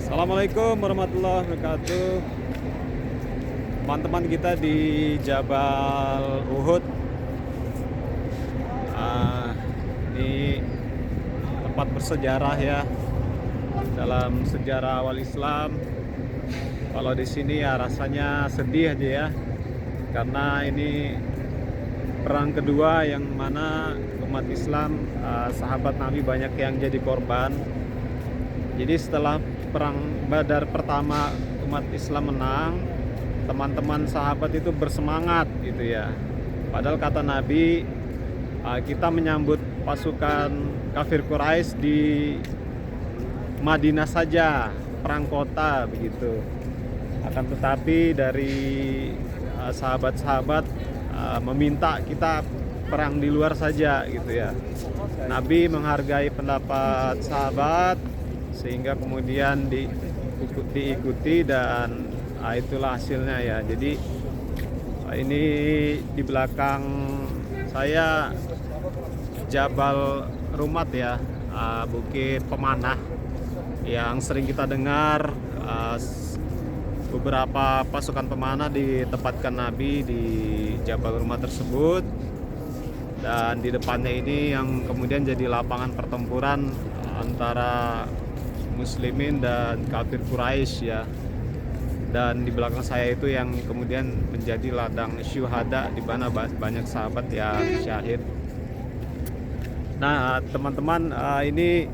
Assalamualaikum warahmatullahi wabarakatuh. Teman-teman kita di Jabal Uhud. Ini tempat bersejarah ya dalam sejarah awal Islam. Kalau di sini ya rasanya sedih aja ya, karena ini perang kedua yang mana umat Islam, sahabat Nabi banyak yang jadi korban. Jadi setelah perang Badar pertama umat Islam menang, teman-teman sahabat itu bersemangat gitu ya. Padahal kata Nabi, kita menyambut pasukan kafir Quraisy di Madinah saja, perang kota begitu. Akan tetapi dari sahabat-sahabat meminta kita perang di luar saja gitu ya. Nabi menghargai pendapat sahabat sehingga kemudian diikuti dan itulah hasilnya ya. Jadi ini di belakang saya Jabal Rumat ya, Bukit Pemanah yang sering kita dengar. Beberapa pasukan pemanah ditempatkan Nabi di Jabal Rumat tersebut, dan di depannya ini yang kemudian jadi lapangan pertempuran antara muslimin dan kafir Quraisy ya. Dan di belakang saya itu yang kemudian menjadi ladang syuhada, di mana banyak sahabat yang syahid. Nah teman-teman, ini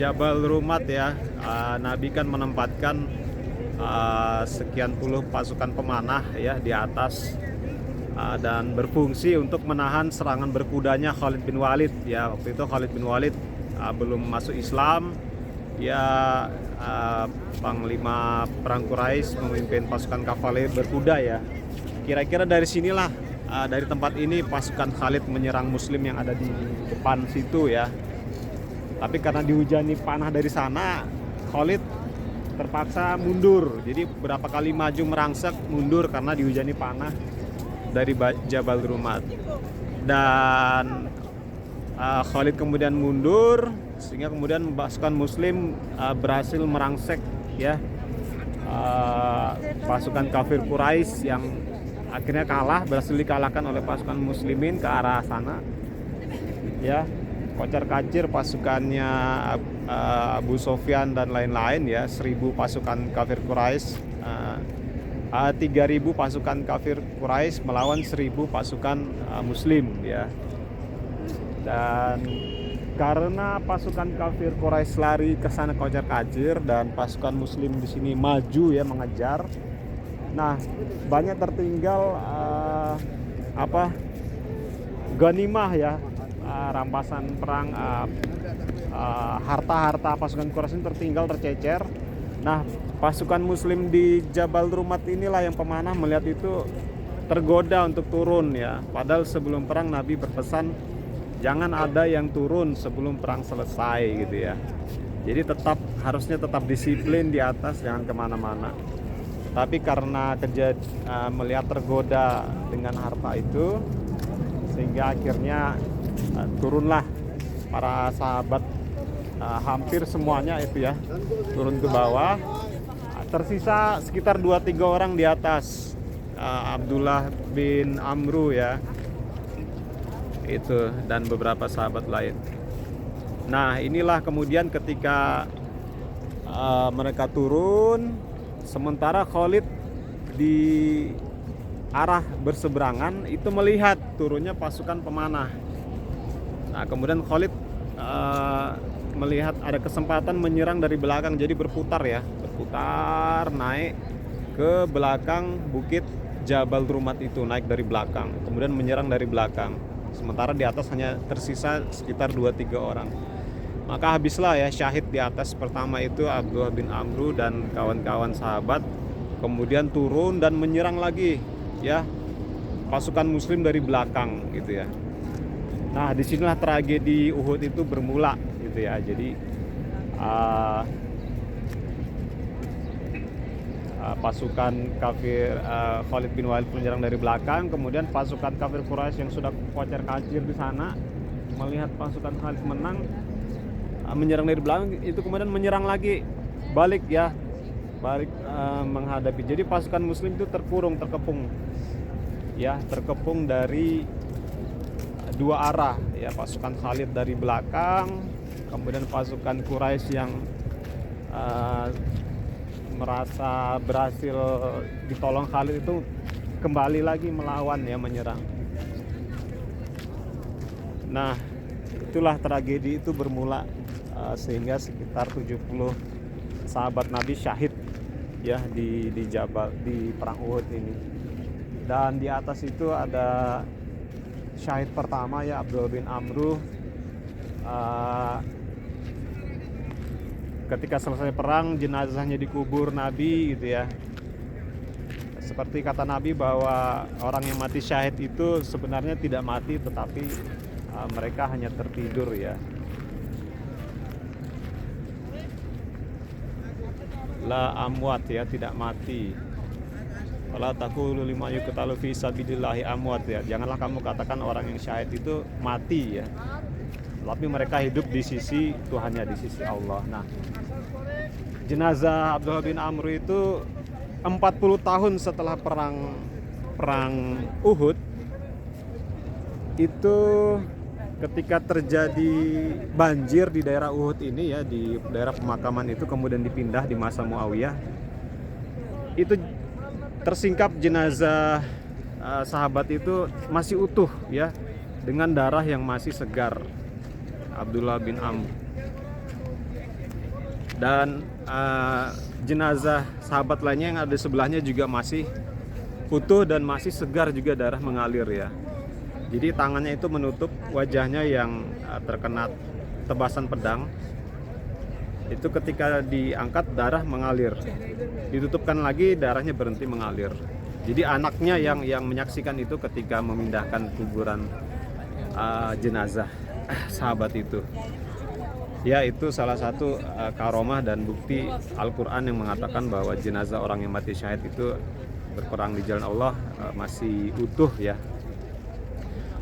Jabal Rumat ya. Nabi kan menempatkan sekian puluh pasukan pemanah ya di atas, dan berfungsi untuk menahan serangan berkudanya Khalid bin Walid ya. Waktu itu Khalid bin Walid belum masuk Islam ya. Panglima perang Quraisy memimpin pasukan kavaleri berkuda ya. Kira-kira dari sinilah, dari tempat ini pasukan Khalid menyerang muslim yang ada di depan situ ya. Tapi karena dihujani panah dari sana, Khalid terpaksa mundur. Jadi berapa kali maju merangsek mundur karena dihujani panah dari Jabal Rumat. Dan Khalid kemudian mundur, sehingga kemudian pasukan muslim berhasil merangsek ya pasukan kafir Quraisy yang akhirnya kalah, berhasil dikalahkan oleh pasukan muslimin ke arah sana ya. Kocar kacir pasukannya Abu Sofyan dan lain-lain ya. 1000 pasukan kafir Quraisy, 3000 pasukan kafir Quraisy melawan 1000 pasukan muslim ya. Dan karena pasukan kafir Quraisy lari ke sana kocar kacir dan pasukan muslim di sini maju ya mengejar. Nah, banyak tertinggal ghanimah ya, rampasan perang, harta-harta pasukan Quraisy ini tertinggal, tercecer. Nah, pasukan muslim di Jabal Rumat inilah yang pemanah melihat itu tergoda untuk turun ya. Padahal sebelum perang Nabi berpesan jangan ada yang turun sebelum perang selesai gitu ya. Jadi harusnya tetap disiplin di atas, jangan kemana-mana. Tapi karena melihat tergoda dengan harta itu, sehingga akhirnya turunlah para sahabat, hampir semuanya itu ya, turun ke bawah. Tersisa sekitar 2-3 orang di atas, Abdullah bin Amru ya itu, dan beberapa sahabat lain. Nah inilah kemudian ketika mereka turun, sementara Khalid di arah berseberangan itu melihat turunnya pasukan pemanah. Nah kemudian Khalid melihat ada kesempatan menyerang dari belakang, jadi berputar naik ke belakang bukit Jabal Rumat itu, naik dari belakang, kemudian menyerang dari belakang. Sementara di atas hanya tersisa sekitar 2-3 orang. Maka habislah ya syahid di atas pertama itu Abdullah bin Amru dan kawan-kawan sahabat. Kemudian turun dan menyerang lagi ya pasukan muslim dari belakang gitu ya. Nah disinilah tragedi Uhud itu bermula gitu ya. Jadi pasukan kafir Khalid bin Walid menyerang dari belakang, kemudian pasukan kafir Quraisy yang sudah kocar kacir di sana melihat pasukan Khalid menang, menyerang dari belakang, itu kemudian menyerang lagi balik ya, balik menghadapi. Jadi pasukan muslim itu terkepung ya, terkepung dari dua arah ya, pasukan Khalid dari belakang, kemudian pasukan Quraisy yang merasa berhasil ditolong Khalid itu kembali lagi melawan ya, menyerang. Nah, itulah tragedi itu bermula sehingga sekitar 70 sahabat Nabi syahid ya di Jabal, di perang Uhud ini. Dan di atas itu ada syahid pertama ya, Abdullah bin Amru. Ketika selesai perang, jenazahnya dikubur Nabi gitu ya. Seperti kata Nabi bahwa orang yang mati syahid itu sebenarnya tidak mati, tetapi mereka hanya tertidur ya. La amwat ya, tidak mati. Wala taqulu liman yuqtalu fi sabilillahi amwat ya. Janganlah kamu katakan orang yang syahid itu mati ya, tapi mereka hidup di sisi Tuhannya, di sisi Allah. Nah, jenazah Abdullah bin Amr itu 40 tahun setelah perang Uhud itu, ketika terjadi banjir di daerah Uhud ini ya, di daerah pemakaman itu, kemudian dipindah di masa Muawiyah, itu tersingkap jenazah sahabat itu masih utuh ya, dengan darah yang masih segar, Abdullah bin Amr. Dan jenazah sahabat lainnya yang ada sebelahnya juga masih utuh dan masih segar juga, darah mengalir ya. Jadi tangannya itu menutup wajahnya yang terkena tebasan pedang. Itu ketika diangkat darah mengalir, ditutupkan lagi darahnya berhenti mengalir. Jadi anaknya yang menyaksikan itu ketika memindahkan kuburan jenazah sahabat itu. Ya, itu salah satu karomah dan bukti Al-Quran yang mengatakan bahwa jenazah orang yang mati syahid itu berperang di jalan Allah masih utuh ya.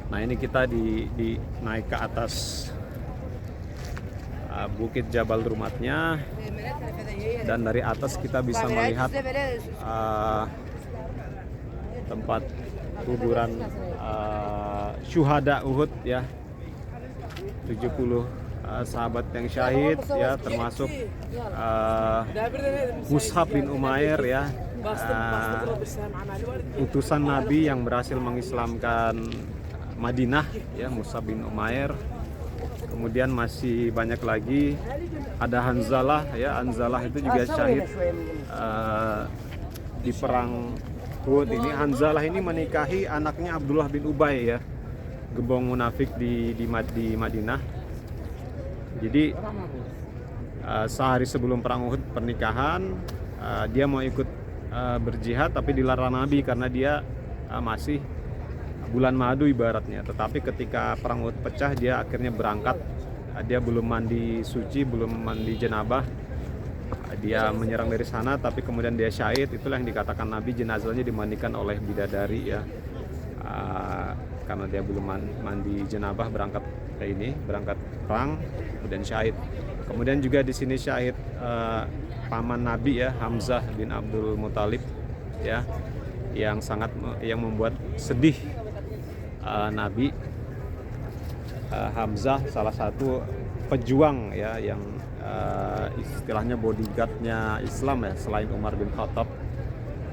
Nah, ini kita naik ke atas bukit Jabal Rumatnya, dan dari atas kita bisa melihat tempat kuburan syuhada Uhud ya, 70 sahabat yang syahid ya, termasuk Mus'ab bin Umair ya, utusan Nabi yang berhasil mengislamkan Madinah ya, Mus'ab bin Umair. Kemudian masih banyak lagi, ada Hanzalah ya, Hanzalah itu juga syahid di perang Uhud ini. Hanzalah ini menikahi anaknya Abdullah bin Ubay ya, gembong munafik di Madinah. Jadi sehari sebelum perang Uhud pernikahan, dia mau ikut berjihad tapi dilarang Nabi karena dia masih bulan madu ibaratnya. Tetapi ketika perang Uhud pecah, dia akhirnya berangkat. Dia belum mandi suci, belum mandi jenabah, dia menyerang dari sana, tapi kemudian dia syahid. Itulah yang dikatakan Nabi jenazahnya dimandikan oleh bidadari ya, karena dia belum mandi jenabah, berangkat perang, kemudian syahid. Kemudian juga di sini syahid paman Nabi ya, Hamzah bin Abdul Muthalib ya, yang membuat sedih Nabi. Hamzah salah satu pejuang ya, yang istilahnya bodyguardnya Islam ya, selain Umar bin Khattab,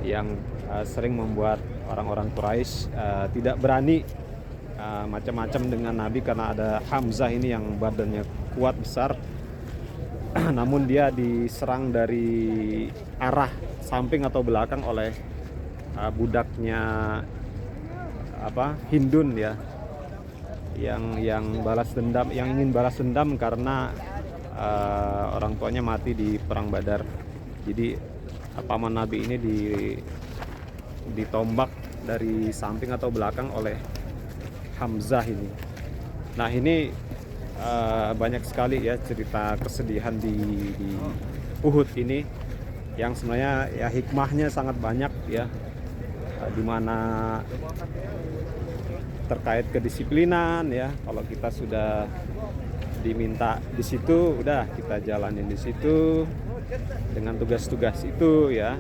yang sering membuat orang-orang Quraisy tidak berani macam-macam dengan Nabi karena ada Hamzah ini yang badannya kuat besar. Namun dia diserang dari arah samping atau belakang oleh budaknya Hindun ya, yang ingin balas dendam karena orang tuanya mati di perang Badar. Jadi paman Nabi ini ditombak dari samping atau belakang oleh Hamzah ini. Nah, ini banyak sekali ya cerita kesedihan di Uhud ini, yang sebenarnya ya hikmahnya sangat banyak ya, di mana terkait kedisiplinan ya. Kalau kita sudah diminta di situ, udah kita jalanin di situ. dengan tugas-tugas itu ya.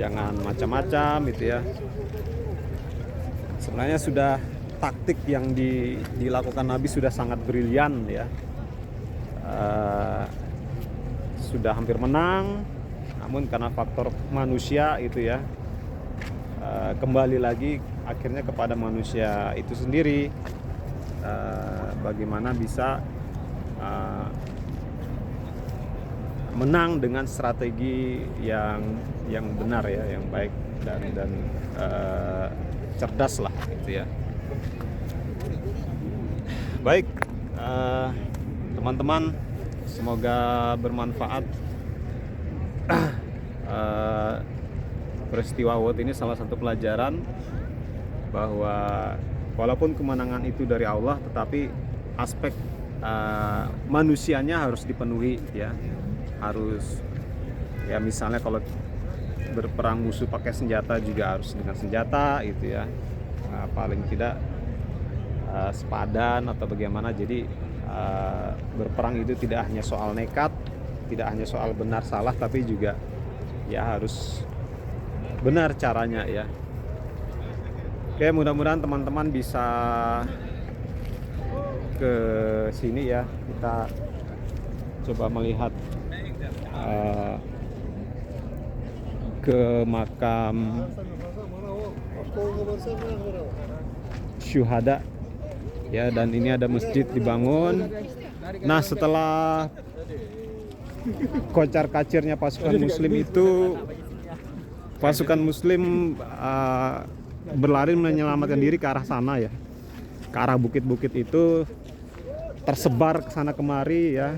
Jangan macam-macam gitu ya. Sebenarnya sudah taktik yang dilakukan Nabi sudah sangat brilian ya. Sudah hampir menang, namun karena faktor manusia itu ya, kembali lagi akhirnya kepada manusia itu sendiri, bagaimana bisa menang dengan strategi yang benar ya, yang baik dan cerdas lah gitu ya. Baik, teman-teman, semoga bermanfaat. Peristiwa Uhud ini salah satu pelajaran bahwa walaupun kemenangan itu dari Allah, tetapi aspek manusianya harus dipenuhi ya. Harus ya, misalnya kalau berperang musuh pakai senjata juga harus dengan senjata itu ya. Paling tidak sepadan atau bagaimana. Jadi berperang itu tidak hanya soal nekat, tidak hanya soal benar salah, tapi juga ya harus benar caranya ya. Oke, mudah-mudahan teman-teman bisa ke sini ya. Kita coba melihat ke makam syuhada ya, dan ini ada masjid dibangun. Nah, setelah kocar-kacirnya pasukan muslim itu, pasukan muslim berlari menyelamatkan diri ke arah sana ya, ke arah bukit-bukit itu, tersebar ke sana kemari ya,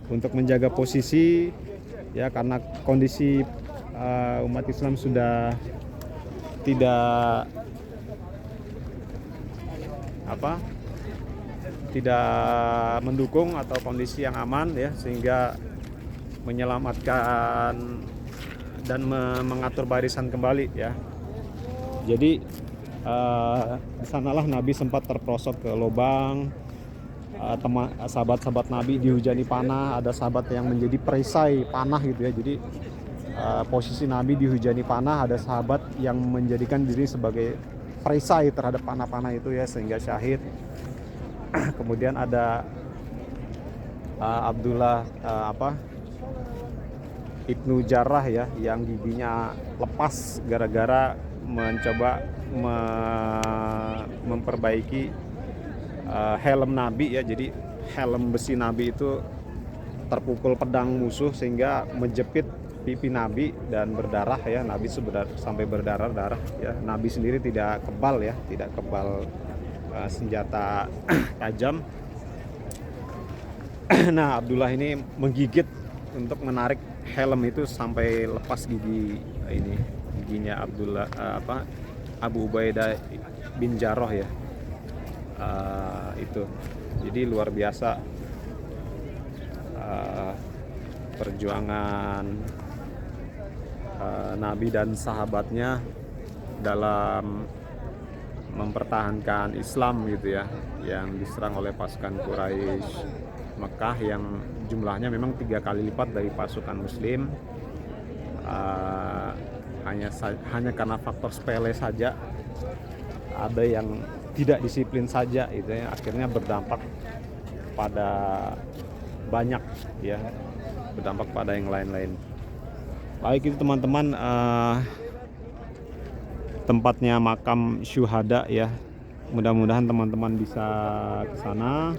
untuk menjaga posisi ya, karena kondisi umat Islam sudah tidak mendukung atau kondisi yang aman ya, sehingga menyelamatkan dan mengatur barisan kembali ya. Jadi di sanalah Nabi sempat terperosok ke lubang. Sahabat-sahabat Nabi dihujani panah, ada sahabat yang menjadi perisai panah gitu ya. Jadi posisi Nabi dihujani panah, ada sahabat yang menjadikan diri sebagai perisai terhadap panah-panah itu ya, sehingga syahid. Kemudian ada Abdullah Ibnu Jarrah ya, yang giginya lepas gara-gara mencoba memperbaiki helm Nabi ya. Jadi helm besi Nabi itu terpukul pedang musuh sehingga menjepit pipi Nabi dan berdarah ya. Nabi sampai berdarah-darah ya. Nabi sendiri tidak kebal ya, tidak kebal senjata tajam. Nah, Abdullah ini menggigit untuk menarik helm itu sampai lepas giginya Abdullah Abu Ubaidah bin Jarrah ya. Itu jadi luar biasa perjuangan Nabi dan sahabatnya dalam mempertahankan Islam gitu ya, yang diserang oleh pasukan Quraisy Mekah yang jumlahnya memang 3 kali lipat dari pasukan Muslim. Hanya karena faktor sepele saja, ada yang tidak disiplin saja itu ya, akhirnya berdampak pada banyak ya, berdampak pada yang lain-lain. Baik, itu teman-teman tempatnya makam syuhada ya. Mudah-mudahan teman-teman bisa ke sana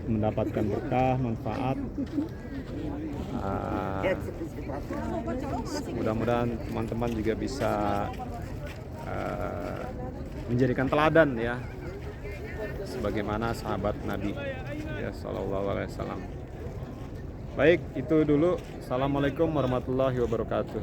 mendapatkan berkah, manfaat. Mudah-mudahan teman-teman juga bisa menjadikan teladan ya, sebagaimana sahabat Nabi ya sallallahu alaihi wasallam. Baik, itu dulu. Assalamualaikum warahmatullahi wabarakatuh.